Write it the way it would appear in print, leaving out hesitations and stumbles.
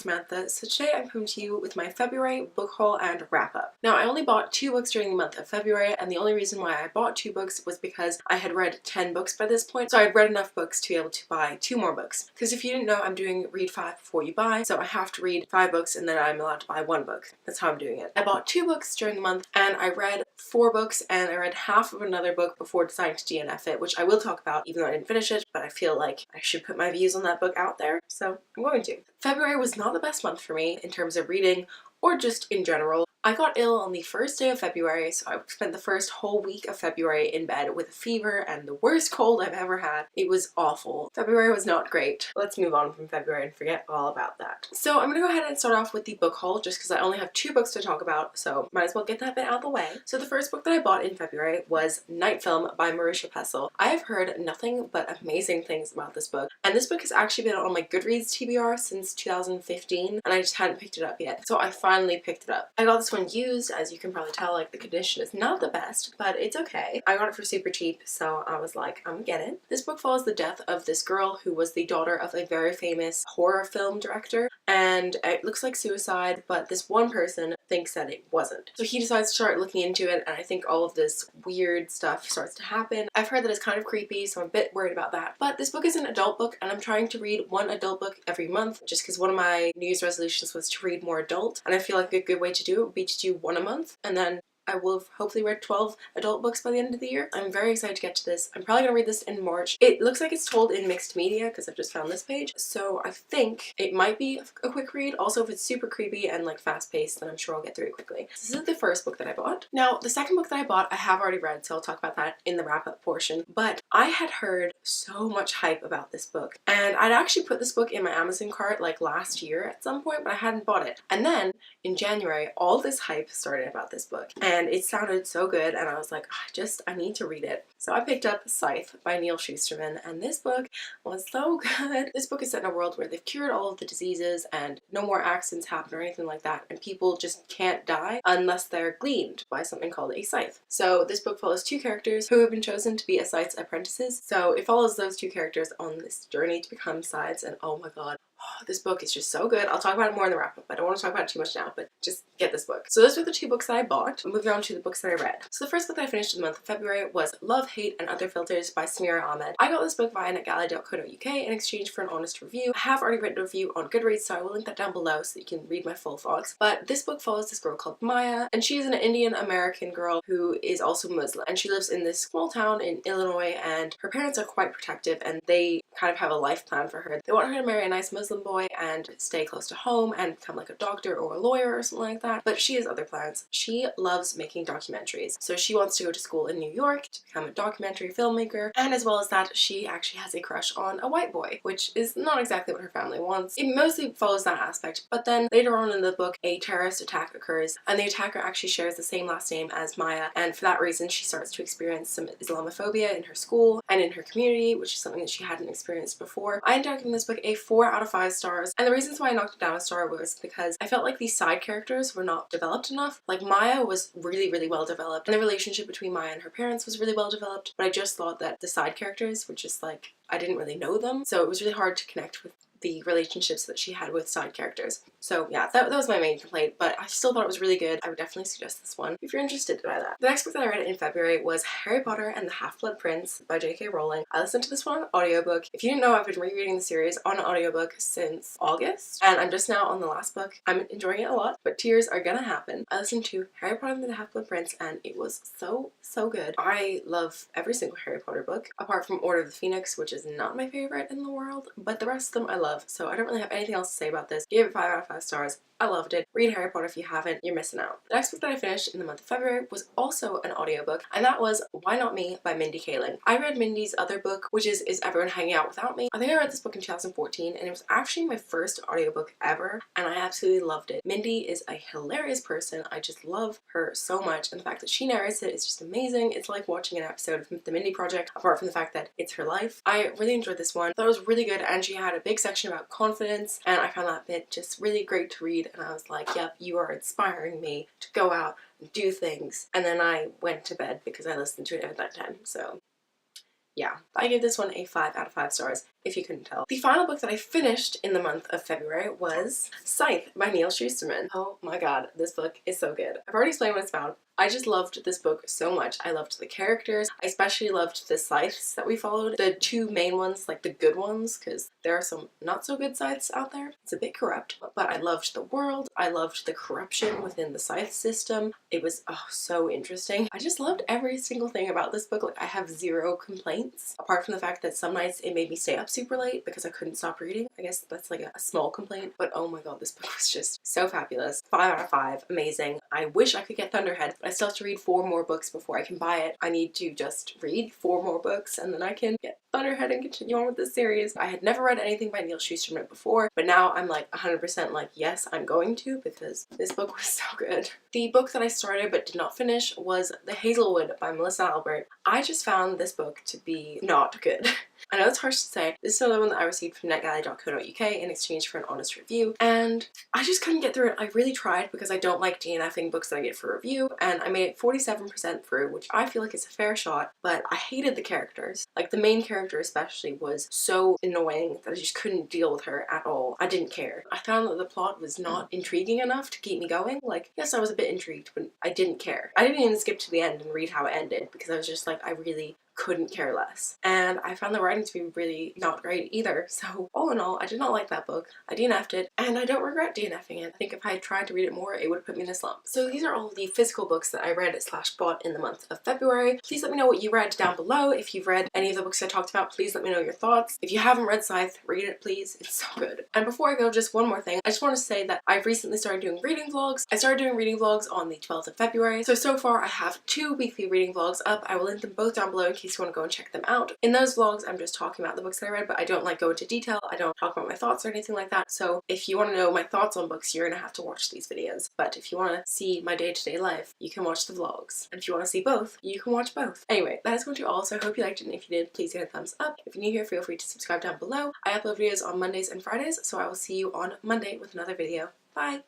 Samantha. So today I'm coming to you with my February book haul and wrap up. Now I only bought 2 books during the month of February, and the only reason why I bought 2 books was because I had read 10 books by this point, so I had read enough books to be able to buy 2 more books. Because if you didn't know, I'm doing read 5 before you buy, so I have to read 5 books and then I'm allowed to buy 1 book. That's how I'm doing it. I bought 2 books during the month and I read 4 books, and I read half of another book before deciding to DNF it, which I will talk about even though I didn't finish it, but I feel like I should put my views on that book out there, so I'm going to. February was not the best month for me in terms of reading or just in general. I got ill on the first day of February, so I spent the first whole week of February in bed with a fever and the worst cold I've ever had. It was awful. February was not great. Let's move on from February and forget all about that. So I'm gonna go ahead and start off with the book haul just because I only have 2 books to talk about, so might as well get that bit out of the way. So the first book that I bought in February was Night Film by Marisha Pessl. I have heard nothing but amazing things about this book, and this book has actually been on my Goodreads TBR since 2015, and I just hadn't picked it up yet. So I finally picked it up. I got this one used. As you can probably tell, like, the condition is not the best, but it's okay. I got it for super cheap, so I was like, I'm gonna get it. This book follows the death of this girl who was the daughter of a very famous horror film director, and it looks like suicide, but this one person thinks that it wasn't. So he decides to start looking into it, and I think all of this weird stuff starts to happen. I've heard that it's kind of creepy, so I'm a bit worried about that. But this book is an adult book, and I'm trying to read 1 adult book every month, just because one of my New Year's resolutions was to read more adult, and I feel like a good way to do it would be to do 1 a month, and then I will have hopefully read 12 adult books by the end of the year. I'm very excited to get to this. I'm probably gonna read this in March. It looks like it's told in mixed media because I've just found this page, so I think it might be a quick read. Also, if it's super creepy and like fast paced, then I'm sure I'll get through it quickly. This is the first book that I bought. Now, the second book that I bought, I have already read, so I'll talk about that in the wrap up portion, but I had heard so much hype about this book, and I'd actually put this book in my Amazon cart like last year at some point, but I hadn't bought it. And then in January, all this hype started about this book, and it sounded so good, and I was like, I need to read it. So I picked up Scythe by Neil Shusterman, and this book was so good. This book is set in a world where they've cured all of the diseases and no more accidents happen or anything like that, and people just can't die unless they're gleaned by something called a scythe. So this book follows 2 characters who have been chosen to be a scythe's apprentices. So it follows those 2 characters on this journey to become scythes, and oh my god, this book is just so good. I'll talk about it more in the wrap-up. I don't want to talk about it too much now, but just get this book. So those were the 2 books that I bought. Moving on to the books that I read. So the first book that I finished in the month of February was Love, Hate, and Other Filters by Samira Ahmed. I got this book via netgalley.co.uk in exchange for an honest review. I have already written a review on Goodreads, so I will link that down below so that you can read my full thoughts. But this book follows this girl called Maya, and she's an Indian American girl who is also Muslim, and she lives in this small town in Illinois, and her parents are quite protective, and they kind of have a life plan for her. They want her to marry a nice Muslim boy and stay close to home and become like a doctor or a lawyer or something like that, but she has other plans. She loves making documentaries, so she wants to go to school in New York to become a documentary filmmaker, and as well as that, she actually has a crush on a white boy, which is not exactly what her family wants. It mostly follows that aspect, but then later on in the book, a terrorist attack occurs, and the attacker actually shares the same last name as Maya, and for that reason she starts to experience some Islamophobia in her school and in her community, which is something that she hadn't experienced before. I ended up giving this book a 4 out of 5 stars, and the reasons why I knocked it down a star was because I felt like these side characters were not developed enough. Like, Maya was really well developed, and the relationship between Maya and her parents was really well developed, but I just thought that the side characters were just like, I didn't really know them, so it was really hard to connect with the relationships that she had with side characters. So yeah, that was my main complaint, but I still thought it was really good. I would definitely suggest this one if you're interested by that. The next book that I read in February was Harry Potter and the Half-Blood Prince by J.K. Rowling. I listened to this one on audiobook. If you didn't know, I've been rereading the series on audiobook since August, and I'm just now on the last book. I'm enjoying it a lot, but tears are gonna happen. I listened to Harry Potter and the Half-Blood Prince, and it was so good. I love every single Harry Potter book, apart from Order of the Phoenix, which is not my favorite in the world, but the rest of them I love. So I don't really have anything else to say about this. Gave it 5 out of 5 stars. I loved it. Read Harry Potter if you haven't, you're missing out. The next book that I finished in the month of February was also an audiobook, and that was Why Not Me by Mindy Kaling. I read Mindy's other book, which is Everyone Hanging Out Without Me. I think I read this book in 2014, and it was actually my first audiobook ever, and I absolutely loved it. Mindy is a hilarious person. I just love her so much, and the fact that she narrates it is just amazing. It's like watching an episode of The Mindy Project, apart from the fact that it's her life. I really enjoyed this one. I thought it was really good, and she had a big section about confidence, and I found that bit just really great to read, and I was like, yep, you are inspiring me to go out and do things. And then I went to bed because I listened to it at that time. So yeah, I gave this one a 5 out of 5 stars. if you couldn't tell. The final book that I finished in the month of February was Scythe by Neil Shusterman. Oh my god, this book is so good. I've already explained what it's about. I just loved this book so much. I loved the characters. I especially loved the Scythes that we followed. The two main ones, like the good ones, because there are some not so good Scythes out there. It's a bit corrupt, but I loved the world. I loved the corruption within the Scythe system. It was so interesting. I just loved every single thing about this book. Like, I have zero complaints, apart from the fact that some nights it made me stay up super late because I couldn't stop reading. I guess that's like a small complaint, but oh my god, this book was just so fabulous. 5 out of 5, amazing. I wish I could get Thunderhead, but I still have to read 4 more books before I can buy it. I need to just read 4 more books and then I can get Thunderhead and continue on with this series. I had never read anything by Neil Shusterman before, but now I'm like 100% like, yes, I'm going to, because this book was so good. The book that I started but did not finish was The Hazelwood by Melissa Albert. I just found this book to be not good. I know it's harsh to say. This is another one that I received from netgalley.co.uk in exchange for an honest review, and I just couldn't get through it. I really tried because I don't like DNFing books that I get for review, and I made it 47% through, which I feel like is a fair shot, but I hated the characters. Like, the main character especially was so annoying that I just couldn't deal with her at all. I didn't care. I found that the plot was not intriguing enough to keep me going. Like, yes, I was a bit intrigued, but I didn't care. I didn't even skip to the end and read how it ended because I was just like, I really couldn't care less. And I found the writing to be really not great either. So all in all, I did not like that book. I DNF'd it, and I don't regret DNFing it. I think if I had tried to read it more, it would have put me in a slump. So these are all the physical books that I read / bought in the month of February. Please let me know what you read down below. If you've read any of the books I talked about, please let me know your thoughts. If you haven't read Scythe, read it please. It's so good. And before I go, just one more thing. I just want to say that I've recently started doing reading vlogs. I started doing reading vlogs on the 12th of February. So far I have 2 weekly reading vlogs up. I will link them both down below in case you want to go and check them out. In those vlogs, I'm just talking about the books that I read, but I don't like go into detail. I don't talk about my thoughts or anything like that. So if you want to know my thoughts on books, you're gonna have to watch these videos. But if you want to see my day-to-day life, you can watch the vlogs. And if you want to see both, you can watch both. Anyway, that is going to all. So I hope you liked it, and if you did, please give it a thumbs up. If you're new here, feel free to subscribe down below. I upload videos on Mondays and Fridays, so I will see you on Monday with another video. Bye!